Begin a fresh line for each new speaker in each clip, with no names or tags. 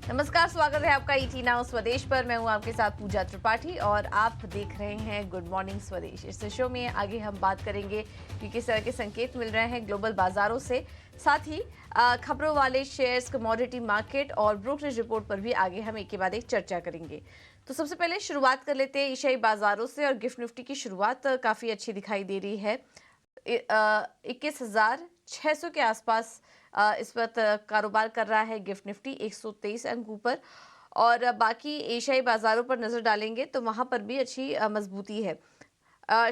नमस्कार, स्वागत है आपका ईटी नाउ स्वदेश पर। मैं हूं आपके साथ पूजा त्रिपाठी और आप देख रहे हैं गुड मॉर्निंग स्वदेश। इस शो में आगे हम बात करेंगे कि किस तरह के संकेत मिल रहे हैं ग्लोबल बाजारों से, साथ ही खबरों वाले शेयर्स, कमोडिटी मार्केट और ब्रोकरेज रिपोर्ट पर भी आगे हम एक के बाद एक चर्चा करेंगे। तो सबसे पहले शुरुआत कर लेते हैं एशियाई बाजारों से और गिफ्ट निफ्टी की शुरुआत काफ़ी अच्छी दिखाई दे रही है। 21,600 के आसपास इस वक्त कारोबार कर रहा है गिफ्ट निफ्टी, 123 अंक ऊपर। और बाकी एशियाई बाजारों पर नजर डालेंगे तो वहां पर भी अच्छी मजबूती है।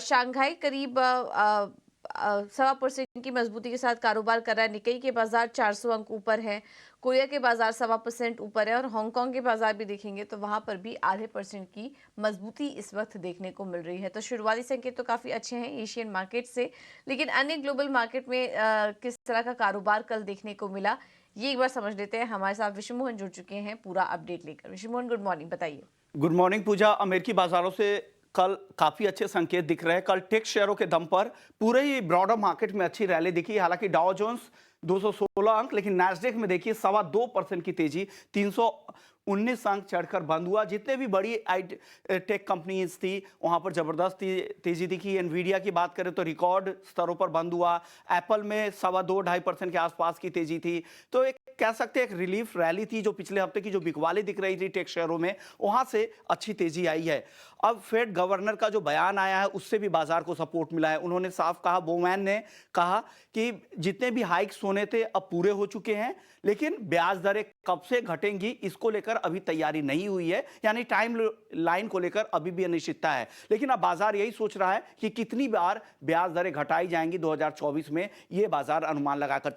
शंघाई करीब 1.25% की मजबूती के साथ कारोबार कर रहा है। निक्केई के बाजार 400 अंक ऊपर है, कोरिया के बाजार 1.25% ऊपर है और हांगकांग के बाजार भी देखेंगे तो वहां पर भी आधे % की मजबूती इस वक्त देखने को मिल रही है। तो शुरुआती संकेत तो काफी अच्छे हैं एशियन मार्केट से, लेकिन अन्य ग्लोबल मार्केट में किस तरह का कारोबार कल देखने को मिला, ये एक बार समझ लेते हैं। हमारे साथ विष्णु मोहन जुड़ चुके हैं पूरा अपडेट लेकर। विष्णु मोहन, गुड मॉर्निंग, बताइए।
गुड मॉर्निंग पूजा। अमेरिकी बाजारों से कल काफी अच्छे संकेत दिख रहे हैं। कल टेक शेयरों के दम पर पूरे ही ब्रॉडर मार्केट में अच्छी रैली दिखी। हालांकि डाउ जोन्स 216 अंक, लेकिन नैस्डैक में देखिए 2.25% की तेजी, 319 अंक चढ़कर बंद हुआ। जितने भी बड़ी टेक कंपनीज थी वहां पर जबरदस्त तेजी दिखी। एनवीडिया की बात करें तो रिकॉर्ड स्तरों पर बंद हुआ। एप्पल में 2.25-2.5% के आसपास की तेजी थी। तो एक कह सकते हैं एक रिलीफ रैली थी। जो पिछले हफ्ते की जो बिकवाली दिख रही थी टेक शेयरों में, वहां से अच्छी तेजी आई है। अब फेड गवर्नर का जो बयान आया है उससे भी बाजार को सपोर्ट मिला है। उन्होंने साफ कहा, बोमैन ने कहा कि जितने भी हाइक्स होने थे अब पूरे हो चुके हैं, लेकिन ब्याज दरें कब से घटेंगी इसको लेकर अभी तैयारी नहीं हुई है। यानी टाइम लाइन को लेकर अभी भी अनिश्चितता है। लेकिन अब बाजार यही सोच रहा है कि कितनी बार ब्याज दरें घटाई जाएंगी 2024 में, यह बाजार अनुमान लगाकर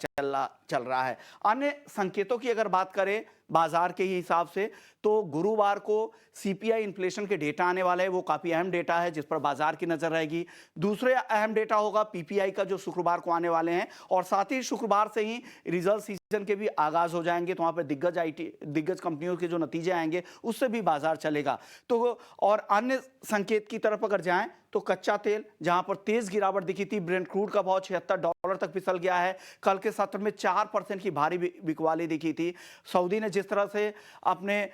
चल रहा है। अन्य संकेतों की अगर बात करें बाजार के ही हिसाब से, तो गुरुवार को सीपीआई इन्फ्लेशन के डेटा आने वाले हैं। वो काफी अहम डेटा है जिस पर बाजार की नजर रहेगी। दूसरे अहम डेटा होगा पीपीआई का, जो शुक्रवार को आने वाले हैं। और साथ ही शुक्रवार से ही रिजल्ट सीजन के भी आगाज हो जाएंगे, तो वहां पर दिग्गज कंपनियों के जो नतीजे आएंगे उससे भी बाजार चलेगा। तो और अन्य संकेत की तरफ अगर जाएं तो कच्चा तेल, जहां पर तेज गिरावट दिखी थी, ब्रेंट क्रूड का भाव $76 तक फिसल गया है। कल के सत्र में 4% की भारी बिकवाली दिखी थी। सऊदी ने जिस तरह से अपने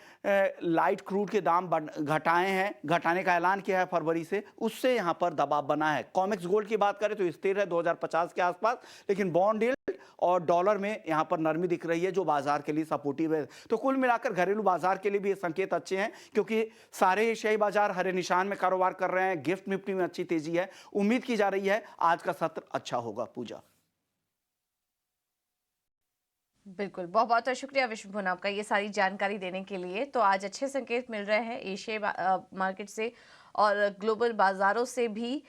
लाइट क्रूड के दाम घटाए हैं, घटाने का ऐलान किया है फरवरी से, उससे यहां पर दबाव बना है। कॉमेक्स गोल्ड की बात करें तो स्थिर है 2050 के आसपास, लेकिन बॉन्ड यील्ड और डॉलर में यहां पर नरमी दिख रही है जो बाजार के लिए सपोर्टिव है। तो कुल मिलाकर घरेलू बाजार के लिए भी ये संकेत अच्छे हैं, क्योंकि सारे एशियाई बाजार हरे निशान में कारोबार कर रहे हैं। गिफ्ट निफ्टी में अच्छी तेजी है। उम्मीद की जा रही है आज का सत्र अच्छा होगा। पूजा,
बिल्कुल, बहुत बहुत शुक्रिया विष्णु भुन आपका ये सारी जानकारी देने के लिए। तो आज अच्छे संकेत मिल रहे हैं एशियाई मार्केट से और ग्लोबल बाजारों से भी।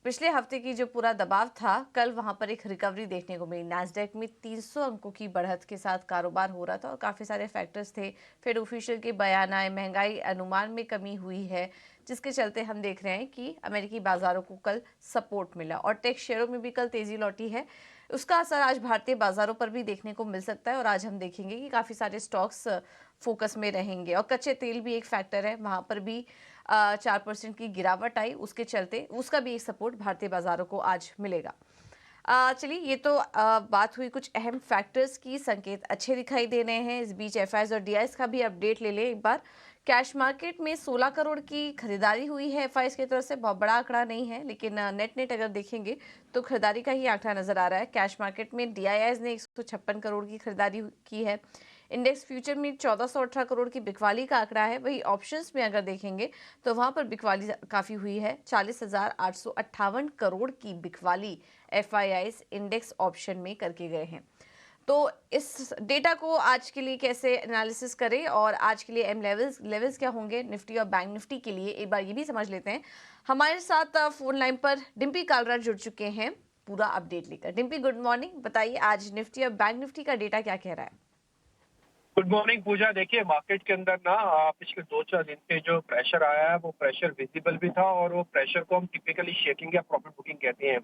पिछले हफ्ते की जो पूरा दबाव था, कल वहां पर एक रिकवरी देखने को मिली। नैस्डैक में 300 अंकों की बढ़त के साथ कारोबार हो रहा था और काफ़ी सारे फैक्टर्स थे। फिर ऑफिशियल के बयान आए, महंगाई अनुमान में कमी हुई है, जिसके चलते हम देख रहे हैं कि अमेरिकी बाजारों को कल सपोर्ट मिला और टेक शेयरों में भी कल तेजी लौटी है। उसका असर आज भारतीय बाजारों पर भी देखने को मिल सकता है और आज हम देखेंगे कि काफ़ी सारे स्टॉक्स फोकस में रहेंगे और कच्चे तेल भी एक फैक्टर है, वहां पर भी 4% की गिरावट आई। उसके चलते उसका भी एक सपोर्ट भारतीय बाजारों को आज मिलेगा। चलिए, ये तो बात हुई कुछ अहम फैक्टर्स की। संकेत अच्छे दिखाई दे रहे हैं। इस बीच एफआईआईज और डीआईएस का भी अपडेट ले लें एक बार। कैश मार्केट में 16 करोड़ की खरीदारी हुई है एफआईआईज की तरफ से। बहुत बड़ा आंकड़ा नहीं है, लेकिन नेट अगर देखेंगे तो खरीदारी का ही आंकड़ा नजर आ रहा है। कैश मार्केट में डीआईआईज ने 156 करोड़ की खरीदारी की है। इंडेक्स फ्यूचर में 1418 करोड़ की बिकवाली का आंकड़ा है। वही ऑप्शंस में अगर देखेंगे तो वहां पर बिकवाली काफी हुई है। 40,858 करोड़ की बिकवाली एफआईआईज इंडेक्स ऑप्शन में करके गए हैं। तो इस डेटा को आज के लिए कैसे एनालिसिस करें और आज के लिए एम लेवल्स क्या होंगे निफ्टी और बैंक निफ्टी के लिए, एक बार ये भी समझ लेते हैं। हमारे साथ फोन लाइन पर डिम्पी कालरा जुड़ चुके हैं पूरा अपडेट लेकर। डिम्पी, गुड मॉर्निंग, बताइए आज निफ्टी और बैंक निफ्टी का डेटा क्या कह रहा है।
गुड मॉर्निंग पूजा। देखिए, मार्केट के अंदर ना पिछले 2-4 दिन से जो प्रेशर आया है वो प्रेशर विजिबल भी था, और वो प्रेशर को हम टिपिकली शेकिंग या प्रॉफिट बुकिंग कहते हैं।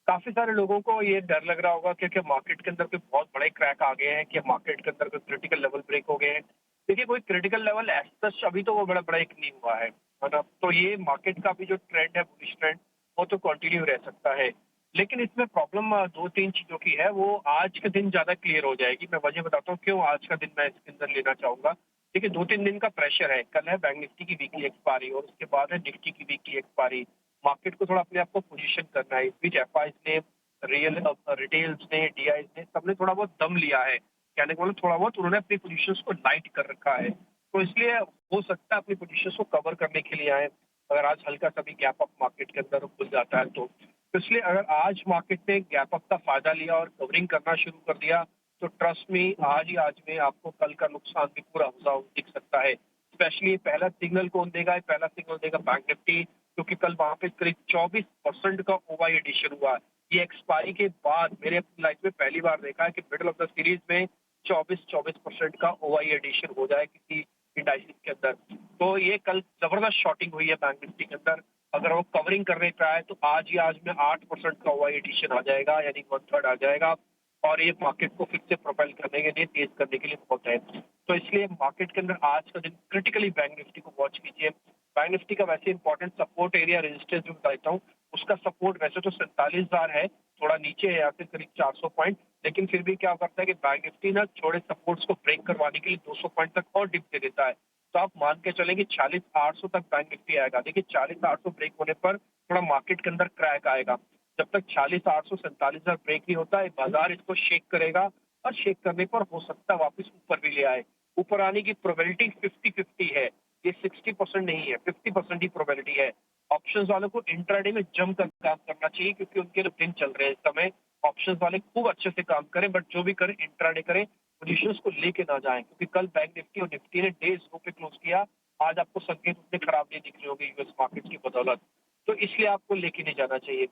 काफी सारे लोगों को ये डर लग रहा होगा क्योंकि मार्केट के अंदर कोई बहुत बड़े क्रैक आ गए हैं, कि मार्केट के अंदर कोई क्रिटिकल लेवल ब्रेक हो गए हैं। देखिए, कोई क्रिटिकल लेवल ऐसा अभी तो वो बड़ा ब्रेक नहीं हुआ है ना। तो ये मार्केट का भी जो ट्रेंड है, बुलिश ट्रेंड, वो तो कंटिन्यू रह सकता है। लेकिन इसमें प्रॉब्लम 2-3 चीज़ों की है, वो आज के दिन ज़्यादा क्लियर हो जाएगी। मैं वजह बताता हूँ क्यों आज का दिन मैं इसके अंदर लेना चाहूँगा। देखिए 2-3 दिन का प्रेशर है। कल है बैंक निफ्टी की वीकली एक्सपायरी और उसके बाद है निफ्टी की वीकली एक्सपायरी। मार्केट को थोड़ा अपने आप को पोज़ीशन करना है। इस बीच एफआईज़ ने, रिटेल्स ने, डीआईज़ ने सबने थोड़ा बहुत दम लिया है। कहने का मतलब थोड़ा बहुत उन्होंने अपनी पोज़ीशंस को लाइट कर रखा है। तो इसलिए हो सकता है अपनी पोज़ीशंस को कवर करने के लिए आएँ। अगर आज हल्का सा भी गैप अप मार्केट के अंदर खुल जाता है तो। तो इसलिए अगर आज मार्केट ने गैप अप का फायदा लिया और कवरिंग करना शुरू कर दिया, तो ट्रस्ट मी आज में आपको कल का नुकसान भी पूरा हुआ हुआ दिख सकता है। स्पेशली पहला सिग्नल कौन देगा? पहला सिग्नल देगा बैंक निफ्टी, क्योंकि कल वहाँ पे करीब 24% का ओवाई एडिशन हुआ। ये एक्सपायरी के बाद मेरे अपनी लाइफ में पहली बार देखा है कि मिडल ऑफ द सीरीज में 24% का ओवाई एडिशन हो जाए किसी इंडाइसिस के अंदर। तो ये कल जबरदस्त शॉर्टिंग हुई है बैंक निफ्टी के अंदर। अगर वो कवरिंग करने पे आए तो आज में 8% का ओवाई एडिशन आ जाएगा, यानी 1/3 आ जाएगा और ये मार्केट को फिर से प्रोपेल करने के लिए, तेज करने के लिए बहुत है। तो इसलिए मार्केट के अंदर आज का दिन क्रिटिकली बैंक निफ्टी को वॉच कीजिए। बैंक निफ्टी का वैसे इंपॉर्टेंट सपोर्ट एरिया रेजिस्टेंस भी बता देता हूँ। उसका सपोर्ट वैसे तो 47,000 है, थोड़ा नीचे है या फिर करीब 400 पॉइंट, लेकिन फिर भी क्या करता है कि बैंक निफ्टी ना छोड़े सपोर्ट्स को ब्रेक करवाने के लिए 200 पॉइंट तक और डिप दे देता है। तो आप मान के चलेंगे 40,800 तक बैंक निफ्टी आएगा। देखिए 40,800 ब्रेक होने पर थोड़ा मार्केट के अंदर क्रैक आएगा। जब तक 40,800 47,000 ब्रेक नहीं होता है, बाजार इसको शेक करेगा और शेक करने पर हो सकता है वापस ऊपर भी ले आए। ऊपर आने की प्रोबेबिलिटी 50-50 है, ये 60% नहीं है, 50% ही प्रोबेबिलिटी है। ऑप्शंस वालों को इंट्राडे में जमकर काम करना चाहिए, क्योंकि उनके दिन चल रहे हैं इस समय। ऑप्शंस वाले खूब अच्छे से काम करें, बट जो भी करें इंट्राडे करें, पोजीशंस को लेके ना जाएं, क्योंकि कल बैंक निफ्टी और निफ्टी ने डे लो पे क्लोज किया। आज आपको संकेत उतने खराब नहीं दिख रहे होंगे यूएस मार्केट की बदौलत, तो इसलिए आपको लेके नहीं जाना चाहिए।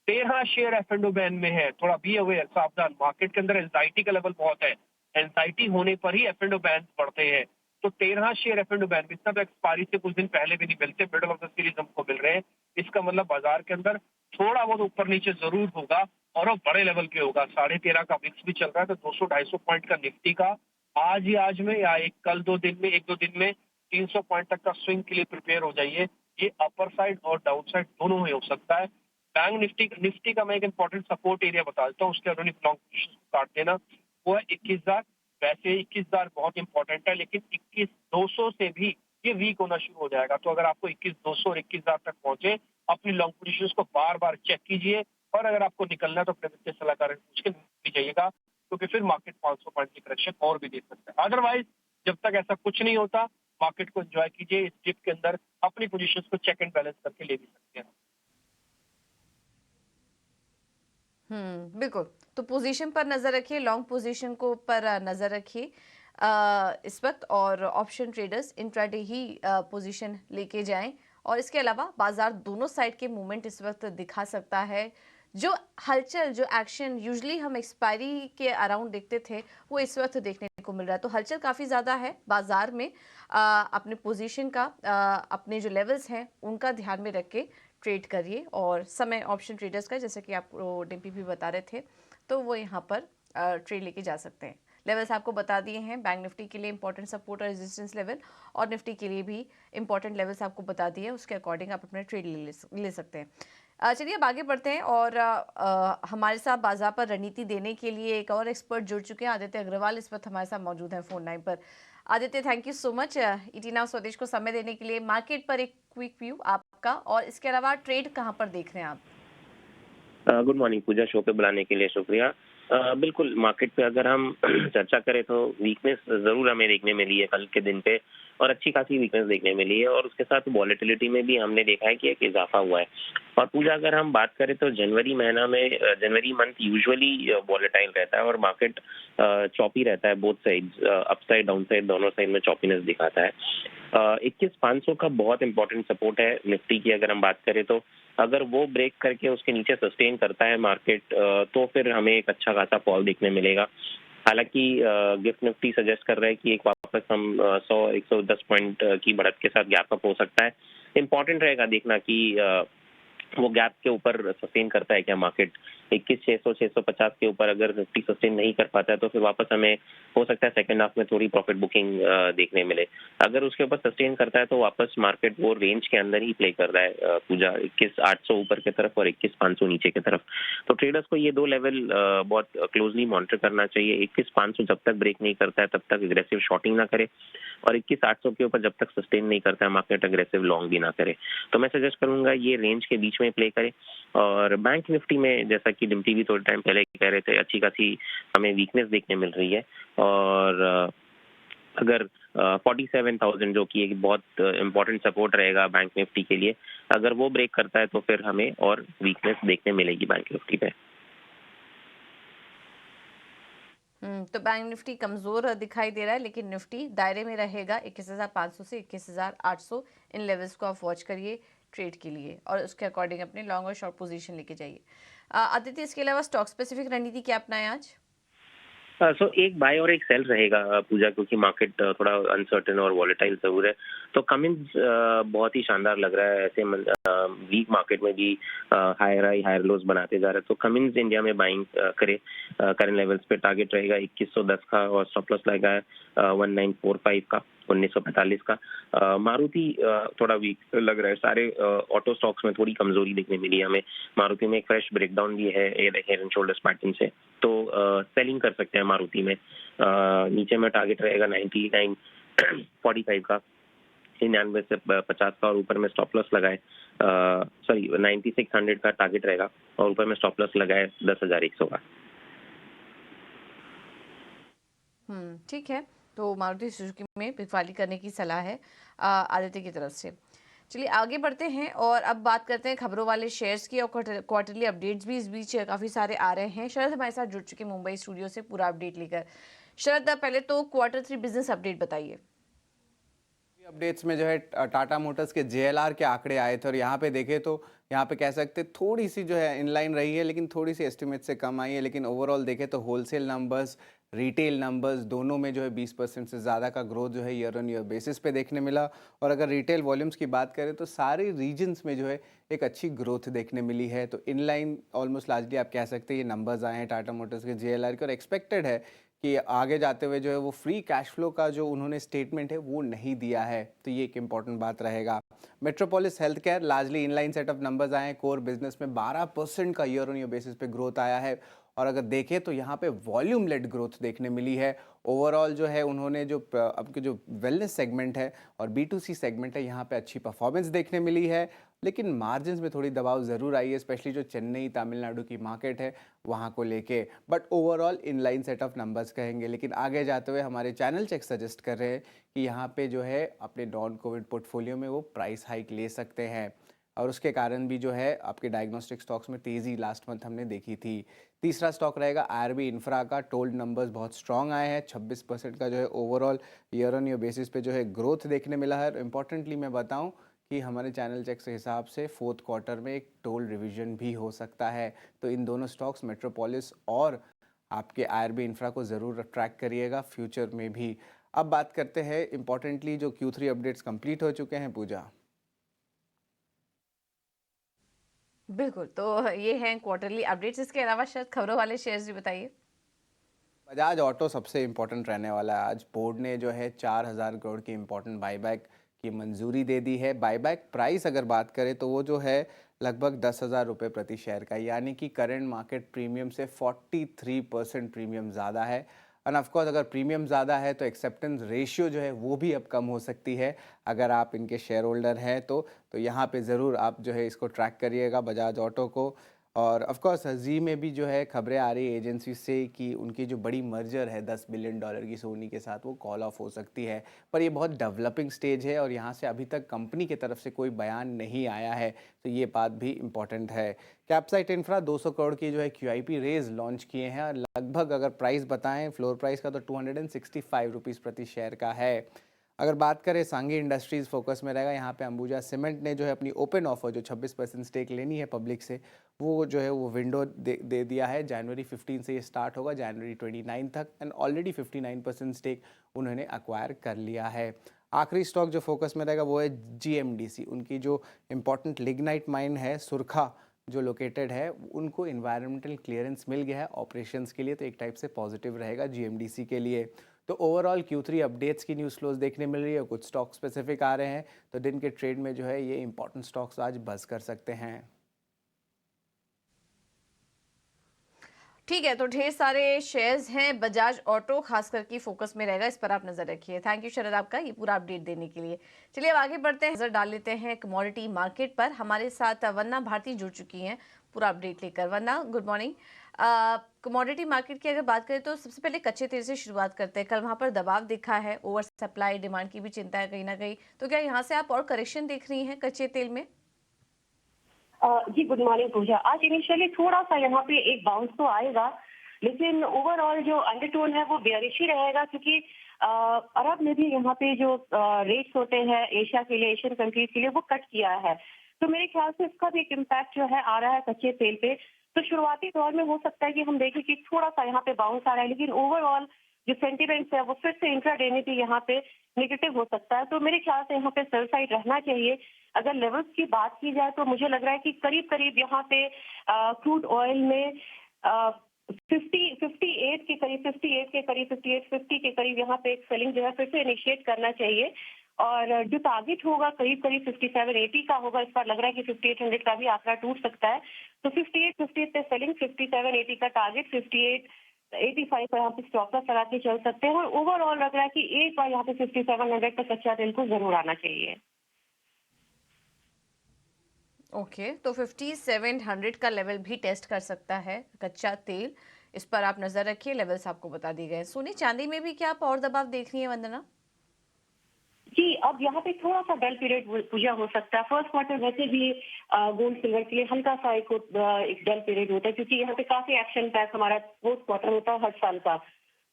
13 share F and O ban में है, थोड़ा बी अवेयर, सावधान। मार्केट के अंदर एंजाइटी का लेवल बहुत है, एंजाइटी होने पर ही एफ एंड ओ बैन बढ़ते हैं। तो 13 share F and O ban इतना तो एक्सपायरी से कुछ दिन पहले भी नहीं मिलते, मिडल ऑफ द सीरीज हमको मिल रहे हैं। इसका मतलब बाजार के अंदर थोड़ा बहुत ऊपर नीचे जरूर होगा और वो बड़े लेवल के होगा। 13.5 का विक्स भी चल रहा है, तो 200-250 पॉइंट का निफ्टी का आज में या एक कल 1-2 दिन में 300 पॉइंट तक का स्विंग के लिए प्रिपेयर हो जाइए। ये अपर साइड और डाउन साइड दोनों में हो सकता है। बैंक निफ्टी का मैं एक इंपॉर्टेंट सपोर्ट एरिया बता देता हूँ, उसके लॉन्ग पोजीशन काट देना, वो है 21,000। वैसे 21,000 बहुत इंपॉर्टेंट है, लेकिन 21,200 से भी ये वीक होना शुरू हो जाएगा। तो अगर आपको 21,200 और 21,000 तक पहुंचे, अपनी लॉन्ग पोजीशंस को बार बार चेक कीजिए, और अगर आपको निकलना है तो अपने वित्तीय सलाहकार से पूछ के भी जाइएगा, क्योंकि फिर मार्केट 500 पॉइंट की करेक्शन और भी दे सकता है। अदरवाइज जब तक ऐसा कुछ नहीं होता, मार्केट को एंजॉय कीजिए। इस डिप के अंदर अपनी पोजीशंस को चेक एंड बैलेंस करके ले भी सकते हैं।
बिल्कुल। तो पोजीशन पर नज़र रखिए, लॉन्ग पोजीशन को पर नज़र रखिए इस वक्त, और ऑप्शन ट्रेडर्स इंट्राडे ही पोजीशन लेके जाएं। और इसके अलावा बाजार दोनों साइड के मूवमेंट इस वक्त दिखा सकता है। जो हलचल, जो एक्शन यूजुअली हम एक्सपायरी के अराउंड देखते थे, वो इस वक्त देखने को मिल रहा है। तो हलचल काफ़ी ज़्यादा है बाजार में। अपने पोजीशन का, अपने जो लेवल्स हैं उनका ध्यान में रख के ट्रेड करिए। और समय ऑप्शन ट्रेडर्स का, जैसे कि आपको डिम्पी भी बता रहे थे, तो वो यहाँ पर ट्रेड लेके जा सकते हैं। लेवल्स आपको बता दिए हैं, बैंक निफ्टी के लिए इंपॉर्टेंट सपोर्ट और रेजिस्टेंस लेवल, और निफ्टी के लिए भी इंपॉर्टेंट लेवल्स आपको बता दिए हैं। उसके अकॉर्डिंग आप अपना ट्रेड ले सकते हैं। चलिए अब आगे बढ़ते हैं, और हमारे साथ बाजार पर रणनीति देने के लिए एक और एक्सपर्ट जुड़ चुके हैं, आदित्य अग्रवाल इस वक्त हमारे साथ मौजूद हैं फोन लाइन पर। Aditya, thank you so much ET now स्वदेश को समय देने के लिए। मार्केट पर एक क्विक व्यू आपका, और इसके अलावा ट्रेड कहाँ पर देख रहे हैं आप?
गुड मॉर्निंग पूजा, शो पे बुलाने के लिए शुक्रिया। बिल्कुल, मार्केट पे अगर हम चर्चा करें तो वीकनेस ज़रूर हमें देखने मिली है कल के दिन पे, और अच्छी खासी वीकनेस देखने मिली है, और उसके साथ वॉलेटिलिटी में भी हमने देखा है कि एक इजाफा हुआ है। और पूजा, अगर हम बात करें तो जनवरी महीना में, जनवरी मंथ यूजुअली वॉलेटाइल रहता है और मार्केट चॉपी रहता है, both sides, upside down side दोनों साइड में चॉपीनेस दिखाता है। 21,500 का बहुत इंपॉर्टेंट सपोर्ट है निफ्टी की। अगर हम बात करें तो अगर वो ब्रेक करके उसके नीचे सस्टेन करता है मार्केट, तो फिर हमें एक अच्छा खासा फॉल देखने मिलेगा। हालांकि गिफ्ट निफ्टी सजेस्ट कर रहा है कि एक वापस हम 100-110 पॉइंट की बढ़त के साथ गैप अप हो सकता है। इम्पॉर्टेंट रहेगा देखना कि वो गैप के ऊपर सस्टेन करता है क्या मार्केट। 21,600 650 के ऊपर अगर निफ्टी सस्टेन नहीं कर पाता है तो फिर वापस हमें हो सकता है सेकंड हाफ में थोड़ी प्रॉफिट बुकिंग देखने मिले। अगर उसके ऊपर सस्टेन करता है तो वापस मार्केट वो रेंज के अंदर ही प्ले कर रहा है पूजा, 21,800 ऊपर की तरफ और 21,500 नीचे की तरफ। तो ट्रेडर्स को ये दो लेवल बहुत क्लोजली मॉनिटर करना चाहिए। 21,500 जब तक ब्रेक नहीं करता है तब तक एग्रेसिव शॉर्टिंग ना करे, और 21,800 के ऊपर जब तक सस्टेन नहीं करता है मार्केट एग्रेसिव लॉन्ग भी ना करे। तो मैं सजेस्ट करूंगा ये रेंज के बीच में प्ले करे। और बैंक निफ्टी में जैसा कि डिम्पी भी थोड़े टाइम पहले कह रहे थे, अच्छी खासी हमें वीकनेस देखने मिल रही है। और अगर 47,000 जो कि एक बहुत इंपॉर्टेंट सपोर्ट रहेगा बैंक निफ्टी के लिए, अगर वो ब्रेक करता है तो फिर हमें और वीकनेस देखने मिलेगी बैंक निफ्टी पे।
तो बैंक निफ्टी कमजोर दिखाई दे रहा है, लेकिन निफ्टी दायरे में रहेगा 21,500 से 21,800। इन लेवल्स को आप वॉच करिए ट्रेड के लिए और उसके अकॉर्डिंग अपने लॉन्ग और शॉर्ट पोजीशन लेके जाइए। आदित्य, इसके अलावा स्टॉक स्पेसिफिक रणनीति क्या अपनाएं आज?
सो एक बाय और एक सेल रहेगा पूजा, क्योंकि मार्केट थोड़ा अनसर्टेन और वॉलेटाइल जरूर है। तो कमिंस बहुत ही शानदार लग रहा है, ऐसे वीक मार्केट में भी हायर हाई हायर लोज बनाते जा रहे हैं। तो कमिंस इंडिया में बाइंग करे, करंट लेवल्स पे टारगेट रहेगा 2110 का और स्टॉप लॉस लगा है 1945 का, 1945 का। मारुति थोड़ा वीक लग रहा है। सारे ऑटो स्टॉक्स में थोड़ी कमजोरी देखने मिली है हमें। मारुति में एक फ्रेश ब्रेकडाउन भी है हेड एंड शोल्डर्स पैटर्न से, तो सेलिंग कर सकते हैं मारुति में। नीचे में टारगेट रहेगा 9945 का, 99 से 50 का, और ऊपर में स्टॉप लॉस लगाए 9600 का टारगेट रहेगा, और ऊपर में स्टॉप लॉस लगाए 10,100 का।
ठीक है, तो मारुति सुजुकी में बिकवाली करने की सलाह है आदित्य की तरफ से। चलिए आगे बढ़ते हैं और अब बात करते हैं खबरों वाले शेयर्स की, और क्वार्टरली अपडेट्स भी इस बीच काफ़ी सारे आ रहे हैं। शरद हमारे साथ जुड़ चुके मुंबई स्टूडियो से पूरा अपडेट लेकर। शरद, पहले तो Q3 बिजनेस अपडेट बताइए।
अपडेट्स में जो है टाटा मोटर्स के JLR के आंकड़े आए थे, और यहाँ पे देखें तो यहाँ पे कह सकते हैं थोड़ी सी जो है इनलाइन रही है, लेकिन थोड़ी सी एस्टिमेट से कम आई है। लेकिन ओवरऑल देखें तो होलसेल नंबर्स, रिटेल नंबर्स दोनों में जो है 20% से ज़्यादा का ग्रोथ जो है ईयर ऑन ईयर बेसिस पे देखने मिला। और अगर रिटेल वॉल्यूम्स की बात करें तो सारे रीजन्स में जो है एक अच्छी ग्रोथ देखने मिली है। तो इनलाइन ऑलमोस्ट लार्जली आप कह सकते हैं ये नंबर्स आए हैं टाटा मोटर्स के JLR के, और एक्सपेक्टेड है कि आगे जाते हुए जो है वो फ्री कैश फ्लो का जो उन्होंने स्टेटमेंट है वो नहीं दिया है, तो ये एक इंपॉर्टेंट बात रहेगा। Metropolis health care largely inline set of numbers आए हैं। कोर बिजनेस में 12% का ईयर ऑन ईयर बेसिस पे ग्रोथ आया है, और अगर देखें तो यहाँ पे वॉल्यूम लेड ग्रोथ देखने मिली है। ओवरऑल जो है उन्होंने जो आपके जो वेलनेस सेगमेंट है और B2C सेगमेंट है यहाँ पे अच्छी परफॉर्मेंस देखने मिली है, लेकिन मार्जिन्स में थोड़ी दबाव ज़रूर आई है, स्पेशली जो चेन्नई तमिलनाडु की मार्केट है वहाँ को लेके। But overall inline set of numbers कहेंगे। लेकिन आगे जाते हुए हमारे चैनल चेक सजेस्ट कर रहे हैं कि यहाँ पे जो है अपने नॉन कोविड पोर्टफोलियो में वो प्राइस हाइक ले सकते हैं, और उसके कारण भी जो है आपके डायग्नोस्टिक स्टॉक्स में तेज़ी लास्ट मंथ हमने देखी थी। तीसरा स्टॉक रहेगा IRB इंफ्रा का। टोल्ड नंबर्स बहुत स्ट्रॉन्ग आए हैं, 26% का जो है overall year on year basis पे जो है ग्रोथ देखने मिला है। इंपॉर्टेंटली मैं बताऊं कि हमारे चैनल चेक के हिसाब से फोर्थ क्वार्टर में एक टोल रिवीजन भी हो सकता है। तो इन दोनों स्टॉक्स मेट्रोपोलिस और आपके IRB इंफ्रा को ज़रूर ट्रैक करिएगा फ्यूचर में भी। अब बात करते हैं इंपॉर्टेंटली जो Q3 अपडेट्स कंप्लीट हो चुके हैं पूजा।
बिल्कुल, तो ये हैं क्वार्टरली अपडेट्स। इसके अलावा शायद खबरों वाले शेयर्स भी बताइए।
बजाज ऑटो सबसे इम्पोर्टेंट रहने वाला है। आज बोर्ड ने जो है 4,000 करोड़ की इम्पोर्टेंट बाईबैक की मंजूरी दे दी है। बाईबैक प्राइस अगर बात करें तो वो जो है लगभग 10,000 रुपये प्रति शेयर का, यानी कि करंट मार्केट प्रीमियम से 43% प्रीमियम ज़्यादा है। एंड ऑफकोर्स अगर प्रीमियम ज़्यादा है तो एक्सेप्टेंस रेशियो जो है वो भी अब कम हो सकती है अगर आप इनके शेयर होल्डर हैं तो यहाँ पे ज़रूर आप जो है इसको ट्रैक करिएगा बजाज ऑटो को। और ऑफ कोर्स जी में भी जो है खबरें आ रही है एजेंसी से कि उनकी जो बड़ी मर्जर है $10 बिलियन की सोनी के साथ वो कॉल ऑफ हो सकती है, पर ये बहुत डेवलपिंग स्टेज है और यहाँ से अभी तक कंपनी की तरफ से कोई बयान नहीं आया है, तो ये बात भी इम्पॉर्टेंट है। कैपसाइट इंफ्रा 200 करोड़ की जो है QIP रेज लॉन्च किए हैं और लगभग अगर प्राइस बताएं फ्लोर प्राइस का तो 265 रुपीज़ प्रति शेयर का है। अगर बात करें सांगी इंडस्ट्रीज़ फोकस में रहेगा, यहाँ पे अंबुजा सीमेंट ने जो है अपनी ओपन ऑफर जो 26% स्टेक लेनी है पब्लिक से वो जो है वो विंडो दे दिया है। जनवरी 15 से ये स्टार्ट होगा, जनवरी 29 तक, एंड ऑलरेडी 59% स्टेक उन्होंने अक्वायर कर लिया है। आखिरी स्टॉक जो फोकस में रहेगा वो है GMDC, उनकी जो इम्पोर्टेंट लिग्नाइट माइन है सुरखा जो लोकेटेड है उनको इन्वायरमेंटल क्लियरेंस मिल गया है ऑपरेशंस के लिए, तो एक टाइप से पॉजिटिव रहेगा जीएमडीसी के लिए। तो ओवरऑल Q3 अपडेट्स की न्यूज़ फ्लोज देखने मिल रही है, कुछ स्टॉक स्पेसिफिक आ रहे हैं, तो दिन के ट्रेड में जो है ये इंपॉर्टेंट स्टॉक्स आज बज़ कर सकते हैं।
ठीक है, तो ढेर सारे शेयर्स हैं, बजाज ऑटो खास करके फोकस में रहेगा, इस पर आप नजर रखिए। थैंक यू शरद आपका ये पूरा अपडेट देने के लिए। चलिए अब आगे बढ़ते हैं, नजर डाल लेते हैं कमोडिटी मार्केट पर। हमारे साथ वंदना भारती जुड़ चुकी हैं पूरा अपडेट लेकर। वंदना, गुड मॉर्निंग। कमोडिटी मार्केट की अगर बात करें तो सबसे पहले कच्चे तेल से शुरुआत करते हैं। कल वहां पर दबाव दिखा है, ओवर सप्लाई डिमांड की भी चिंता है कहीं ना कहीं, तो क्या यहाँ से आप और करेक्शन देख रही हैं कच्चे तेल में?
जी गुड मॉर्निंग पूजा। आज इनिशियली थोड़ा सा यहाँ पे एक बाउंस तो आएगा, लेकिन ओवरऑल जो अंडरटोन है वो बेयरिश ही रहेगा, क्योंकि अरब ने भी यहाँ पे जो रेट्स होते हैं एशिया के लिए, एशियन कंट्रीज के लिए, वो कट किया है। तो मेरे ख्याल से इसका भी एक इम्पैक्ट जो है आ रहा है कच्चे तेल पे। तो शुरुआती दौर में हो सकता है कि हम देखें कि थोड़ा सा यहाँ पे बाउंस आ रहा है, लेकिन ओवरऑल जो सेंटिमेंट्स है वो फिर से इंट्राडे में भी यहाँ पे नेगेटिव हो सकता है। तो मेरे ख्याल से यहाँ पे सेल साइड रहना चाहिए। अगर लेवल्स की बात की जाए तो मुझे लग रहा है कि करीब करीब यहाँ पे क्रूड ऑयल में 58 के करीब 58 के करीब यहाँ पे एक सेलिंग जो है फिर से इनिशिएट करना चाहिए। और जो टारगेट होगा करीब करीब 57-80 का होगा। इस बार लग रहा है कि 5800 का भी आंकड़ा टूट सकता है। तो 58-50 पे सेलिंग, 57-80 का टारगेट, 58-85 पर यहाँ पे स्टॉप लॉस लगा के चल सकते हैं। और ओवरऑल लग रहा है कि एक बार यहाँ पे 5700 पर कच्चा तेल को जरूर आना चाहिए।
ओके, तो 5700 का लेवल भी टेस्ट कर सकता है कच्चा तेल, इस पर आप नजर रखिए। लेवल्स आपको बता दिए गए। सोने चांदी में भी क्या आप और दबाव देख रही है वंदना?
जी, अब यहाँ पे थोड़ा सा डल पीरियड पूजा हो सकता है। फर्स्ट क्वार्टर वैसे भी गोल्ड सिल्वर के लिए हल्का सा एक डल पीरियड होता है, क्योंकि यहाँ पे काफी एक्शन पैक हमारा फोर्थ क्वार्टर होता है हर साल का।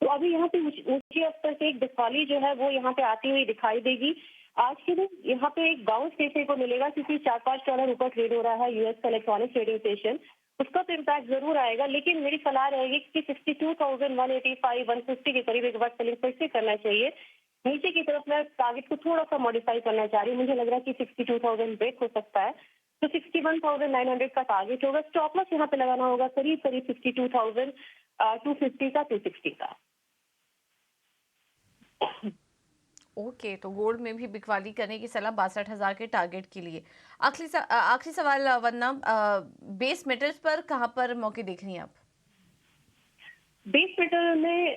तो अभी यहाँ पे ऊंचे स्तर से एक दिवाली जो है वो यहाँ पे आती हुई दिखाई देगी। आज के दिन यहाँ पे एक बाउंस देखने को मिलेगा, क्योंकि $4-5 ऊपर ट्रेड हो रहा है यूएस का इलेक्ट्रॉनिक ट्रेडिंग सेशन। उसका तो इम्पैक्ट जरूर आएगा, लेकिन मेरी सलाह रहेगी कि 62,185-150 के करीब एक बार सेलिंग फिर से करना चाहिए। नीचे की तरफ मैं टारगेट को थोड़ा सा मॉडिफाई करना चाह रही हूँ। मुझे लग रहा है कि 62,000 ब्रेक हो सकता है, तो 61,900 का टारगेट होगा। स्टॉप लॉस यहाँ पे लगाना होगा करीब करीब 62,250 का, 260 का।
ओके, तो गोल्ड में भी बिकवाली करने की सलाह 62,000 के टारगेट के लिए। आखिरी सवाल वंदना, बेस मेटल्स पर कहाँ पर मौके देख रही हैं आप?
बेस मेटल में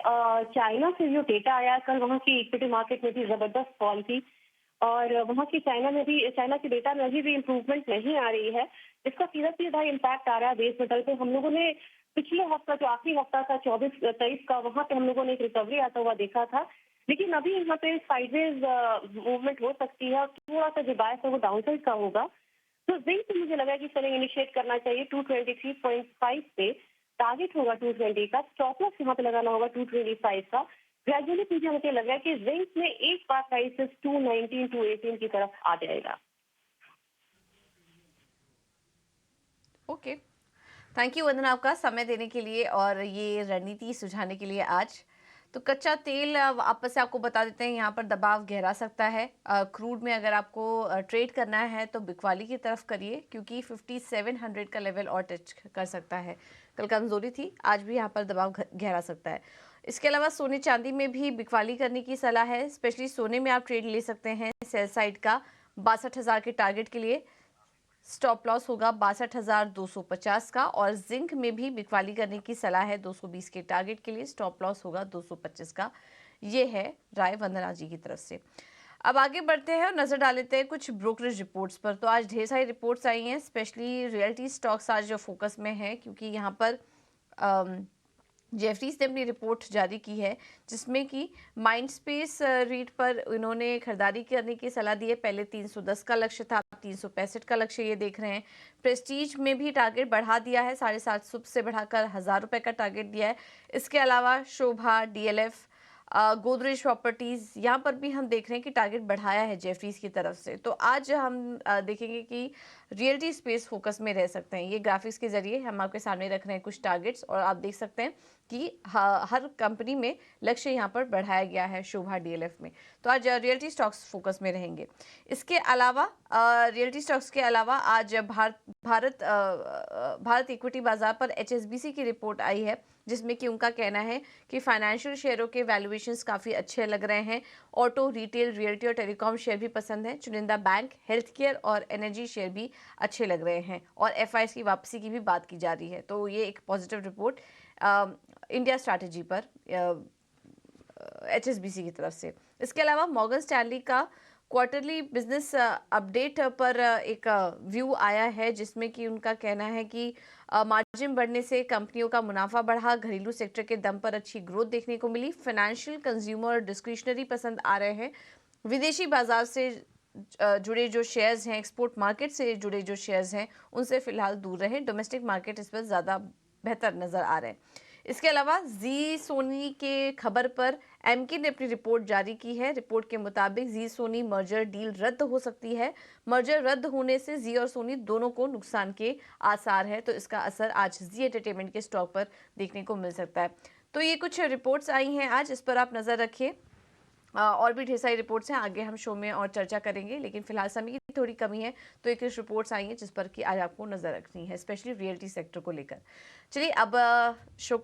चाइना से जो डेटा आया कल, वहाँ की इक्विटी मार्केट में भी जबरदस्त फॉल थी, और वहाँ की चाइना के डेटा में अभी भी इम्प्रूवमेंट नहीं आ रही है। इसका सीधा सीधा इम्पैक्ट आ रहा है बेस मेटल पे। हम लोगों ने पिछले हफ्ता, जो आखिरी हफ्ता था 24-23 का, वहाँ पे हम लोगों ने एक रिकवरी आता हुआ देखा था, लेकिन अभी यहाँ पे साइडवेज मूवमेंट हो सकती है, और थोड़ा सा जो बायस है वो डाउनसाइड का होगा। तो जिंक पे मुझे लगा कि सेलिंग इनिशिएट करना चाहिए 223.5 पे। टारगेट होगा 220 का, स्टॉप लॉस यहाँ पे लगाना होगा 225 का। ग्रेजुअली मुझे लग रहा है कि जिंक में एक बार प्राइसेस 219-218 की तरफ आ जाएगा।
ओके, थैंक यू वंदना आपका समय देने के लिए और ये रणनीति सुझाने के लिए आज। तो कच्चा तेल वापस से आपको बता देते हैं, यहाँ पर दबाव गहरा सकता है। क्रूड में अगर आपको ट्रेड करना है तो बिकवाली की तरफ करिए, क्योंकि 5700 का लेवल और टच कर सकता है। कल कमजोरी थी, आज भी यहाँ पर दबाव गहरा सकता है। इसके अलावा सोने चांदी में भी बिकवाली करने की सलाह है। स्पेशली सोने में आप ट्रेड ले सकते हैं सेल साइड का 62,000 के टारगेट के लिए। स्टॉप लॉस होगा 62,250 का, और जिंक में भी बिकवाली करने की सलाह है 220 के टारगेट के लिए। स्टॉप लॉस होगा 225 का। ये है राय वंदना जी की तरफ से। अब आगे बढ़ते हैं और नजर डाल लेते हैं कुछ ब्रोकरेज रिपोर्ट्स पर। तो आज ढेर सारी रिपोर्ट्स आई हैं, स्पेशली रियल्टी स्टॉक्स आज जो फोकस में है, क्योंकि यहाँ पर जेफरीज ने अपनी रिपोर्ट जारी की है, जिसमें कि माइंडस्पेस रीट पर इन्होंने खरीदारी करने की सलाह दी है। पहले 310 का लक्ष्य था, 365 का लक्ष्य ये देख रहे हैं। प्रेस्टीज में भी टारगेट बढ़ा दिया है, 750 से बढ़ाकर 1,000 रुपये का टारगेट दिया है। इसके अलावा शोभा, DLF, गोदरेज प्रॉपर्टीज, यहाँ पर भी हम देख रहे हैं कि टारगेट बढ़ाया है जेफरीज की तरफ से। तो आज हम देखेंगे कि रियल्टी स्पेस फोकस में रह सकते हैं। ये ग्राफिक्स के जरिए हम आपके सामने रख रहे हैं कुछ टारगेट्स, और आप देख सकते हैं कि हर कंपनी में लक्ष्य यहाँ पर बढ़ाया गया है शोभा डीएलएफ में। तो आज रियल्टी स्टॉक्स फोकस में रहेंगे। इसके अलावा रियल्टी स्टॉक्स के अलावा आज भारत इक्विटी बाजार पर एचएसबीसी की रिपोर्ट आई है, जिसमें कि उनका कहना है कि फाइनेंशियल शेयरों के वैल्यूएशंस काफ़ी अच्छे लग रहे हैं। ऑटो, रिटेल, रियल्टी और टेलीकॉम शेयर भी पसंद हैं। चुनिंदा बैंक, हेल्थ केयर और एनर्जी शेयर भी अच्छे लग रहे हैं, और एफआईएस की वापसी की भी बात की जा रही है। तो ये एक पॉजिटिव रिपोर्ट इंडिया स्ट्रैटेजी पर एचएसबीसी की तरफ से। इसके अलावा मॉर्गन स्टैनली का क्वार्टरली बिजनेस अपडेट पर एक व्यू आया है, जिसमें कि उनका कहना है कि मार्जिन बढ़ने से कंपनियों का मुनाफा बढ़ा, घरेलू सेक्टर के दम पर अच्छी ग्रोथ देखने को मिली, फाइनेंशियल, कंज्यूमर और डिस्क्रिशनरी पसंद आ रहे हैं, विदेशी बाजार से जुड़े जो शेयर्स हैं, एक्सपोर्ट मार्केट से जुड़े जो शेयर्स हैं, उनसे फिलहाल दूर रहें, डोमेस्टिक मार्केट इस पर ज़्यादा बेहतर नज़र आ रहे हैं। इसके अलावा जी सोनी के खबर पर एमके ने अपनी रिपोर्ट जारी की है। रिपोर्ट के मुताबिक जी सोनी मर्जर डील रद्द हो सकती है। मर्जर रद्द होने से जी और सोनी दोनों को नुकसान के आसार है, तो इसका असर आज जी एंटरटेनमेंट के स्टॉक पर देखने को मिल सकता है। तो ये कुछ रिपोर्ट्स आई हैं आज, इस पर आप नज़र रखिए। और भी ढेर सारी रिपोर्ट्स हैं, आगे हम शो में और चर्चा करेंगे, लेकिन फिलहाल समय की थोड़ी कमी है, तो एक रिपोर्ट्स आई हैं जिस पर कि आज आपको नज़र रखनी है, स्पेशली रियल्टी सेक्टर को लेकर। चलिए अब शो